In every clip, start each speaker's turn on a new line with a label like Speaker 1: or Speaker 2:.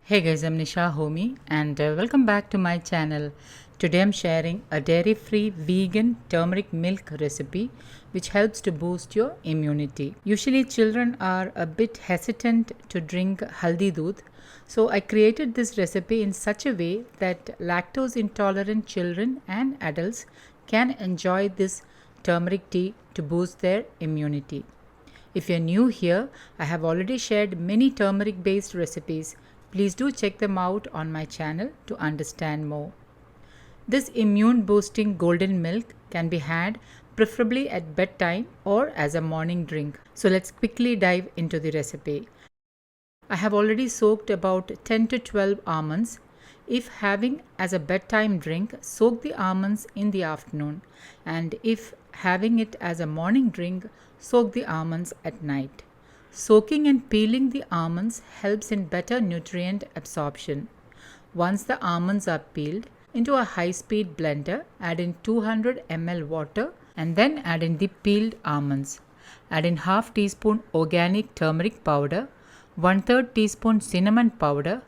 Speaker 1: Hey guys, I'm Nisa Homey and welcome back to my channel. Today I'm sharing a dairy-free vegan turmeric milk recipe which helps to boost your immunity. Usually children are a bit hesitant to drink Haldi Doodh, so I created this recipe in such a way that lactose intolerant children and adults can enjoy this turmeric tea to boost their immunity. If you're new here, I have already shared many turmeric based recipes. Please do check them out on my channel to understand more. This immune boosting golden milk can be had preferably at bedtime or as a morning drink. So let's quickly dive into the recipe. I have already soaked about 10 to 12 almonds. If having as a bedtime drink, soak the almonds in the afternoon, and if having it as a morning drink, soak the almonds at night. Soaking and peeling the almonds helps in better nutrient absorption. Once the almonds are peeled, into a high-speed blender, add in 200 ml water and then add in the peeled almonds. Add in half teaspoon organic turmeric powder, 1/3 teaspoon cinnamon powder,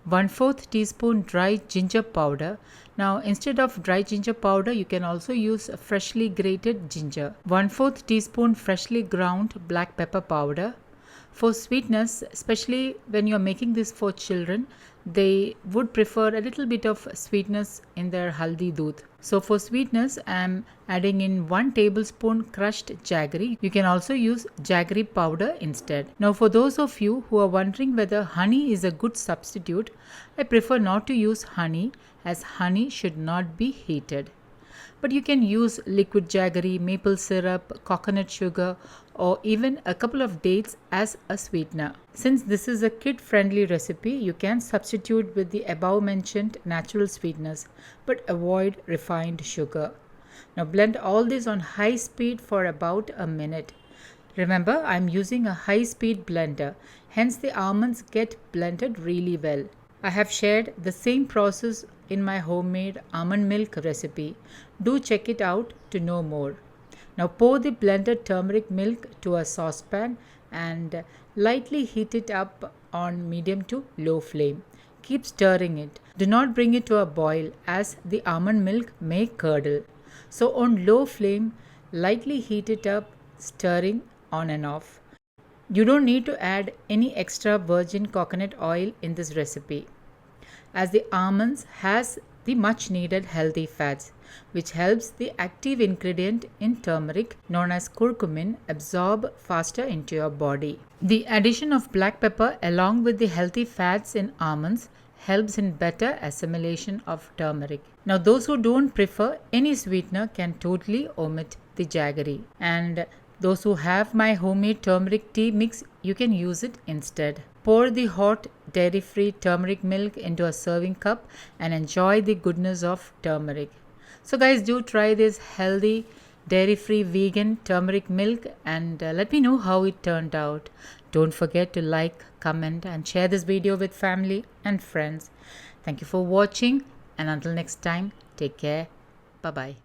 Speaker 1: 1/4 teaspoon dry ginger powder. Now instead of dry ginger powder, you can also use freshly grated ginger. 1/4 teaspoon freshly ground black pepper powder. For sweetness, especially when you're making this for children, they would prefer a little bit of sweetness in their Haldi Doodh. So for sweetness, I'm adding in 1 tablespoon crushed jaggery. You can also use jaggery powder instead. Now for those of you who are wondering whether honey is a good substitute, I prefer not to use honey as honey should not be heated. But you can use liquid jaggery, maple syrup, coconut sugar, or even a couple of dates as a sweetener. Since this is a kid-friendly recipe, you can substitute with the above mentioned natural sweeteners, but avoid refined sugar. Now blend all this on high speed for about a minute. Remember, I'm using a high-speed blender, hence the almonds get blended really well. I have shared the same process in my homemade almond milk recipe. Do check it out to know more. Now pour the blended turmeric milk to a saucepan and lightly heat it up on medium to low flame. Keep stirring it. Do not bring it to a boil as the almond milk may curdle. So on low flame, lightly heat it up, stirring on and off. You don't need to add any extra virgin coconut oil in this recipe, as the almonds has the much needed healthy fats, which helps the active ingredient in turmeric known as curcumin absorb faster into your body. The addition of black pepper along with the healthy fats in almonds helps in better assimilation of turmeric. Now those who don't prefer any sweetener can totally omit the jaggery, and those who have my homemade turmeric tea mix, you can use it instead. Pour the hot dairy-free turmeric milk into a serving cup and enjoy the goodness of turmeric. So guys, do try this healthy dairy-free vegan turmeric milk and let me know how it turned out. Don't forget to like, comment and share this video with family and friends. Thank you for watching, and until next time, take care. Bye-bye.